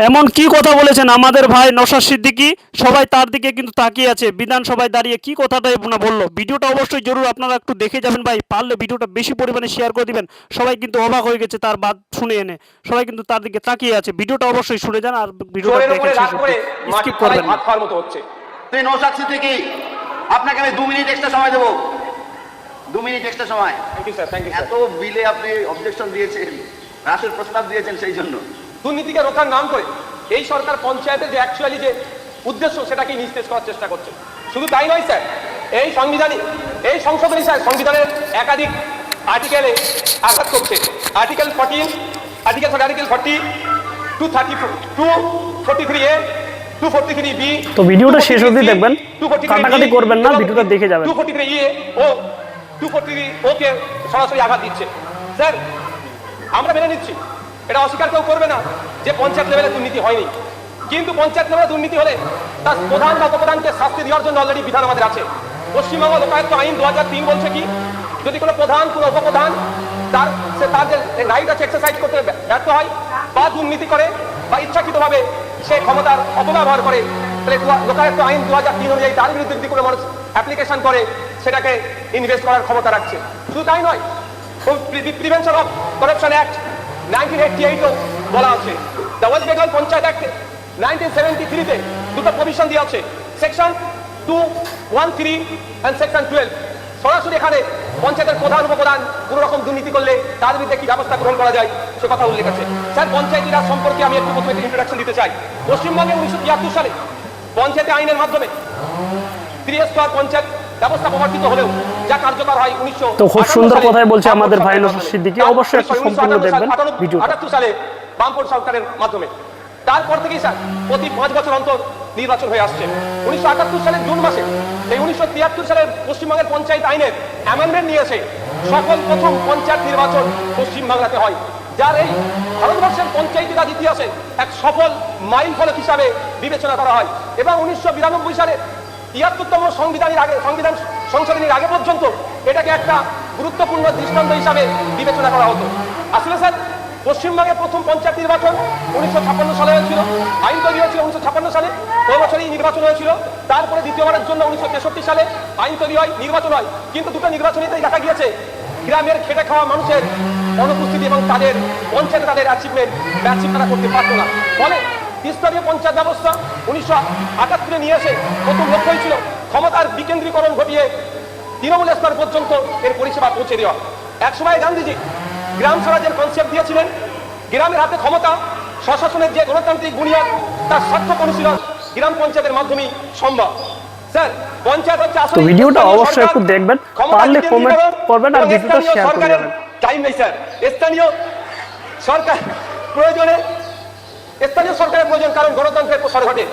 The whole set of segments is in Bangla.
এমন কি কথা বলেছেন আমাদের ভাই নওশাদ সিদ্দিকী, সবাই তার দিকে কিন্তু তাকিয়ে আছে। বিধানসভায় দাঁড়িয়ে কি কথাটাই না বললো। ভিডিওটা অবশ্যই জরুর আপনারা একটু দেখে যাবেন ভাই, পারলে ভিডিওটা বেশি পরিমাণে শেয়ার করে দিবেন। সবাই কিন্তু অবাক হয়ে গেছে তার বাদ শুনে এনে, সবাই কিন্তু তার দিকে তাকিয়ে আছে। ভিডিওটা অবশ্যই শুনে যান আর ভিডিওটা দেখে স্কিপ করবেন না। নওশাদ সিদ্দিকী, আপনাকে আমি 2 মিনিট এক্সট্রা সময় দেবো। 2 মিনিট এক্সট্রা সময়। এত বিলে আপনি অবজেকশন দিয়েছেন, রাসের প্রস্তাব দিয়েছেন, সেই জন্য দুর্নীতিকে রোখার নাম করে এই সরকার পঞ্চায়েতের যে অ্যাকচুয়ালি যে উদ্দেশ্য সেটাকে নিস্তেজ করার চেষ্টা করছে। শুধু তাই নয় স্যার, এই সংশোধনী স্যার সংবিধানের একাধিক আর্টিকেলে আঘাত করছে। Article 14, article 40, 243A, 243B। তো ভিডিওটা শেষ অবধি দেখবেন, কাটাকাটি করবেন না, ভিডিওটা দেখে যাবেন। 243A ও 243O কে সরাসরি আঘাত দিচ্ছে। স্যার আমরা মেনে নিচ্ছি, এটা অস্বীকার কেউ করবে না যে পঞ্চায়েত লেভেলে দুর্নীতি হয়নি, কিন্তু পঞ্চায়েত লেভেলে দুর্নীতি হলে তার প্রধান বা উপপ্রধানকে শাস্তি দেওয়ার জন্য অলরেডি বিধান আমাদের আছে। পশ্চিমবঙ্গ লোকায়ত্ত আইন 2003 বলছে কি, যদি কোনো প্রধান কোনো উপপ্রধান তার যে রাইট আছে এক্সারসাইজ করতে ব্যর্থ হয় বা দুর্নীতি করে বা ইচ্ছাকৃতভাবে সে ক্ষমতার অপব্যবহার করে, তাহলে লোকায়ত্ত আইন 2003 অনুযায়ী তার বিরুদ্ধে যদি কোনো মানুষ অ্যাপ্লিকেশন করে সেটাকে ইনভেস্ট করার ক্ষমতা রাখছে। শুধু তাই নয়, প্রিভেনশন অফ করাপশন অ্যাক্ট 1988 বলা আছে। দ্য ওয়েস্ট বেঙ্গল পঞ্চায়েত অ্যাক্ট 1973-তে দুটো প্রভিশন দেওয়া আছে, সেকশন 213 এন্ড সেকশন 12। সরাসরি এখানে পঞ্চায়েতের প্রধান উপপ্রধান কোনো রকম দুর্নীতি করলে তার বিরুদ্ধে কি ব্যবস্থা গ্রহণ করা যায় সে কথা উল্লেখ আছে। স্যার পঞ্চায়েতি রাজ সম্পর্কে আমি একটু প্রথমে ইন্ট্রোডাকশন দিতে চাই। পশ্চিমবঙ্গে 1973 সালে পঞ্চায়েত আইনের মাধ্যমে ত্রিস্তর পঞ্চায়েত ব্যবস্থা প্রবর্তিত হলেও যা কার্যকর হয় 1900। তো খুব সুন্দর কথাই বলছে আমাদের ভাই নওশাদ সিদ্দিকী, অবশ্যই একটু সম্পূর্ণ দেখবেন ভিডিওটা। 78 সালে বামপন্থী সরকারের মাধ্যমে, তারপর থেকেই স্যার প্রতি 5 বছর অন্তর নির্বাচন হয়ে আসছে। 1978 সালের জুন মাসে এই 1973 সালের পশ্চিমবঙ্গের পঞ্চায়েত আইনের অ্যামেন্ডমেন্ট নিয়ে এসে সকল প্রথম পঞ্চায়েত নির্বাচন পশ্চিমবাংলাতে হয়, যার এই ভারতবর্ষের পঞ্চায়েতি রাজ ইতিহাসে এক সফল মাইল ফলক হিসাবে বিবেচনা করা হয়। এবং 1992 সালে 73তম সংবিধান সংশোধনীর আগে পর্যন্ত এটাকে একটা গুরুত্বপূর্ণ দৃষ্টান্ত হিসাবে বিবেচনা করা হতো। আসলে স্যার পশ্চিমবঙ্গের প্রথম পঞ্চায়েত নির্বাচন 1956 সালে হয়েছিল, আইন তৈরি হয়েছিল 1956 সালে, ওই বছরই নির্বাচন হয়েছিল। তারপরে দ্বিতীয়বারের জন্য 1963 সালে আইন তৈরি হয়, নির্বাচন হয়, কিন্তু দুটো নির্বাচনীতেই দেখা গিয়েছে গ্রামের খেটে খাওয়া মানুষের অনুপস্থিতি এবং তাদের পঞ্চায়েতে তাদের অ্যাচিভমেন্ট তারা করতে পারত না। ফলে ত্রিস্তরীয় পঞ্চায়েত ব্যবস্থা 1978 নিয়ে এসে প্রথম লক্ষ্যই ছিল ক্ষমতার বিকেন্দ্রীকরণ ঘটিয়ে তৃণমূল স্তর পর্যন্ত এর পরিষেবা পৌঁছে দেওয়া। একসময় গান্ধীজি গ্রাম স্বরাজের কনসেপ্ট দিয়েছিলেন, গ্রামের হাতে ক্ষমতা, স্বশাসনের যে গণতান্ত্রিক বুনিয়াদ তার সার্থক অনুশীলন গ্রাম পঞ্চায়েতের মাধ্যমেই সম্ভব। স্যার পঞ্চায়েত হচ্ছে আসলে ভিডিওটা অবশ্যই একটু দেখবেন, পারলে কমেন্ট করবেন আর ভিডিওটা শেয়ার করে দেবেন। টাইম নেই স্যার, স্থানীয় সরকার প্রয়োজনে স্থানীয় সরকারের প্রয়োজন, কারণ গণতন্ত্রের প্রসার ঘটে।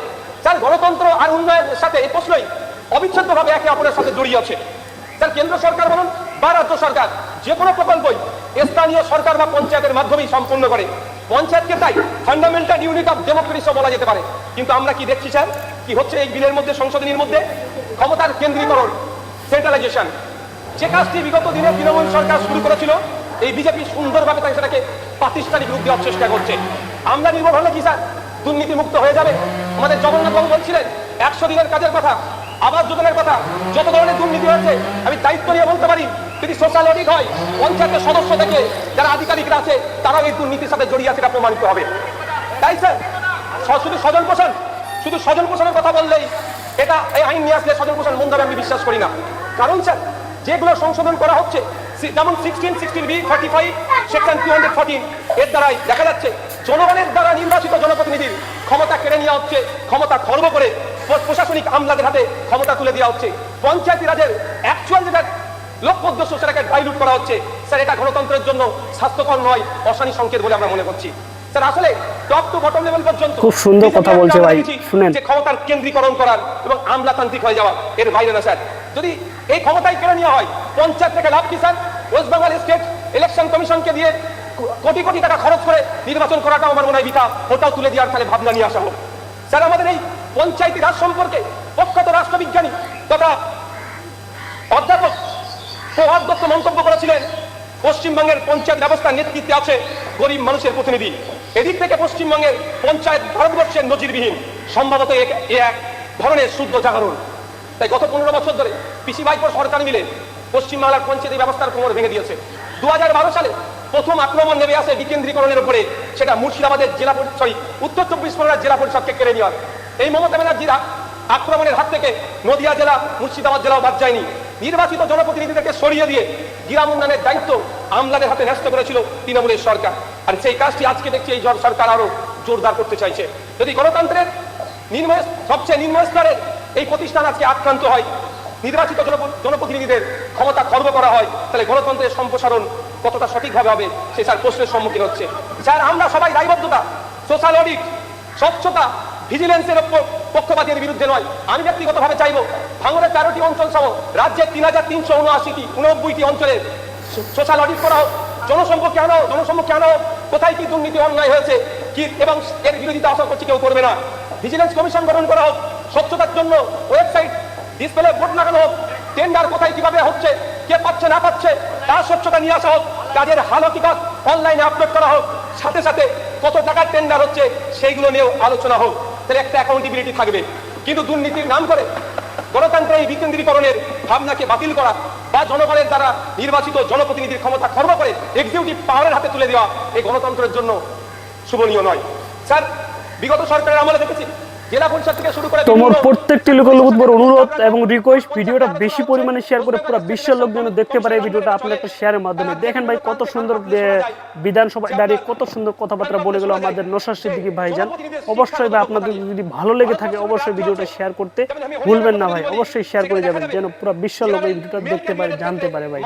স্যার গণতন্ত্র আর উন্নয়নের সাথে এই প্রশ্নই অবিচ্ছেদ্যভাবে একে অপরের সাথে জড়িয়ে আছে। স্যার কেন্দ্র সরকার বলুন বা রাজ্য সরকার যে কোনো প্রকল্পই স্থানীয় সরকার বা পঞ্চায়েতের মাধ্যমেই সম্পূর্ণ করে। পঞ্চায়েতকে তাই ফান্ডামেন্টাল ইউনিট অফ ডেমোক্রেসি বলা যেতে পারে। কিন্তু আমরা কি দেখছি স্যার, কি হচ্ছে এই বিলের মধ্যে, সংশোধনীর মধ্যে? ক্ষমতার কেন্দ্রীকরণ, সেন্ট্রালাইজেশন। যে কাজটি বিগত দিনে তৃণমূল সরকার শুরু করেছিল, এই বিজেপি সুন্দরভাবে তাই সেটাকে প্রাতিষ্ঠানিক রূপ দেওয়ার চেষ্টা করছে। আমরা নির্ভর হলে কি স্যার দুর্নীতি মুক্ত হয়ে যাবে? আমাদের জগন্নাথবাবু বলছিলেন 100 দিনের কাজের কথা, আবাস যোজনার কথা, যত ধরনের দুর্নীতি হয়েছে আমি দায়িত্ব নিয়ে বলতে পারি, যদি সোশ্যাল অডিট হয় পঞ্চায়েতের সদস্য থেকে যারা আধিকারিকরা আছে তারাও এই দুর্নীতির সাথে জড়িয়ে আছে, এটা প্রমাণিত হবে। তাই স্যার শুধু স্বজন পোষণের কথা বললেই এটা এই আইন নিয়ে আসলে স্বজন পোষণ মন্দ হবে আমি বিশ্বাস করি না। কারণ স্যার যেগুলো সংশোধন করা হচ্ছে, যেমন 16B 35 সেকশন 214 এর দ্বারাই দেখা যাচ্ছে জনগণের দ্বারা নির্বাচিত জনপ্রতিনিধির ক্ষমতা কেড়ে নেওয়া হচ্ছে, ক্ষমতা খর্ব করে প্রশাসনিক আমলাদের হাতে ক্ষমতা তুলে দেওয়া হচ্ছে। পঞ্চায়েতি রাজের অ্যাকচুয়াল যেটা লক্ষ্য উদ্দেশ্য সেটাকে ডাইলুট করা হচ্ছে। স্যার এটা গণতন্ত্রের জন্য স্বাস্থ্যকর নয়, অশানী সংকেত বলে আমরা মনে করছি। স্যার আসলে টপ টু বটম লেভেল পর্যন্ত খুব সুন্দর কথা বলছে ভাই, শুনেন। যে ক্ষমতার কেন্দ্রীকরণ করার এবং আমলাতান্ত্রিক হয়ে যাওয়া, এর বাইরে না স্যার। যদি এই ক্ষমতায় কেড়ে নেওয়া হয় পঞ্চায়েত থেকে লাভ কি sir? West Bengal state election কমিশনকে দিয়ে কোটি কোটি টাকা খরচ করে নির্বাচন করাটাও আমার মনে হয় বৃথা, ওটাও তুলে দেওয়ার তাহলে ভাবনা নিয়ে আসা হোক। স্যার আমাদের এই পঞ্চায়েতি রাজ সম্পর্কে প্রখ্যাত রাষ্ট্রবিজ্ঞানী তথা অধ্যাপক প্রভাত দত্ত মন্তব্য করেছিলেন পশ্চিমবঙ্গের পঞ্চায়েত ব্যবস্থার নেতৃত্বে আছে গরিব মানুষের প্রতিনিধি। এদিক থেকে পশ্চিমবঙ্গের পঞ্চায়েত ভারতবর্ষের নজিরবিহীন, সম্ভবত এ এক ধরনের শুদ্ধ জাগরণ। তাই গত 15 বছর ধরে পিসি ভাইপোর সরকার মিলে পশ্চিমবাংলার পঞ্চায়েত ব্যবস্থার কোমর ভেঙে দিয়েছে। 2012 সালে প্রথম আক্রমণ নেমে আসে বিকেন্দ্রীকরণের উপরে, সেটা মুর্শিদাবাদের উত্তর 24 পরগনার জেলা পরিষদকে কেড়ে নেওয়ার। এই মমতা ব্যানার্জির আক্রমণের হাত থেকে নদিয়া জেলা, মুর্শিদাবাদ জেলাও বাদ যায়নি। নির্বাচিত জনপ্রতিনিধিদেরকে সরিয়ে দিয়ে গ্রাম উন্নয়নের দায়িত্ব আমলাদের হাতে ন্যস্ত করেছিল তৃণমূলের সরকার। আর সেই কাজটি আজকে দেখছি এই সরকার আরো জোরদার করতে চাইছে। যদি গণতন্ত্রের সবচেয়ে নিম্ন স্তরের এই প্রতিষ্ঠান আজকে আক্রান্ত হয়, নির্বাচিত জনপ্রতিনিধিদের ক্ষমতা খর্ব করা হয়, তাহলে গণতন্ত্রের সম্প্রসারণ কতটা সঠিকভাবে হবে সে স্যার প্রশ্নের সম্মুখীন হচ্ছে। স্যার আমরা সবাই দায়বদ্ধতা, সোশ্যাল অডিট, স্বচ্ছতা, ভিজিলেন্সের পক্ষপাতের বিরুদ্ধে নয়। আমি ব্যক্তিগতভাবে চাইব ভাঙড়ের 13টি অঞ্চল সহ রাজ্যের 3379টি অঞ্চলে সোশ্যাল অডিট করা হোক, জনসম্পর্কে আনা হোক, কোথায় কি দুর্নীতি অন্যায় হয়েছে কি এবং এর বিরোধিতা আশা করছি কেউ করবে না। ভিজিলেন্স কমিশন গঠন করা হোক, স্বচ্ছতার জন্য ওয়েবসাইট ডিসপ্লে বোর্ড লাগানো হোক, টেন্ডার কোথায় কিভাবে হচ্ছে, কে পাচ্ছে না পাচ্ছে তার স্বচ্ছতা নিয়ে আসা হোক, কাজের হাল হকিকত অনলাইনে আপলোড করা হোক, সাথে সাথে কত টাকার টেন্ডার হচ্ছে সেইগুলো নিয়েও আলোচনা হোক। তাহলে একটা অ্যাকাউন্টেবিলিটি থাকবে। কিন্তু দুর্নীতির নাম করে গণতন্ত্রের এই বিকেন্দ্রীকরণের ভাবনাকে বাতিল করা বা জনগণের দ্বারা নির্বাচিত জনপ্রতিনিধির ক্ষমতা খর্ব করে এক্সিকিউটিভ পাওয়ারের হাতে তুলে দেওয়া এই গণতন্ত্রের জন্য শুভনীয় নয়। স্যার বিগত সরকারের আমলে দেখেছি জেলা পরিষদ থেকে শুরু করে তোমার প্রত্যেকটি লোকের অনুরোধ এবং রিকোয়েস্ট, ভিডিওটা বেশি পরিমাণে শেয়ার করে পুরো বিশ্বের লোকজন দেখতে পারে এই ভিডিওটা আপনার একটা শেয়ারের মাধ্যমে। দেখেন ভাই কত সুন্দর বিধানসভায় দাঁড়িয়ে কত সুন্দর কথাবার্তা বলে গেল আমাদের নওশাদ সিদ্দিকী ভাইজান। অবশ্যই ভাই আপনাদের যদি ভালো লেগে থাকে অবশ্যই ভিডিওটা শেয়ার করতে ভুলবেন না ভাই, অবশ্যই শেয়ার করে যাবেন যেন পুরো বিশ্বের লোক এই ভিডিওটা দেখতে পারে, জানতে পারে ভাই।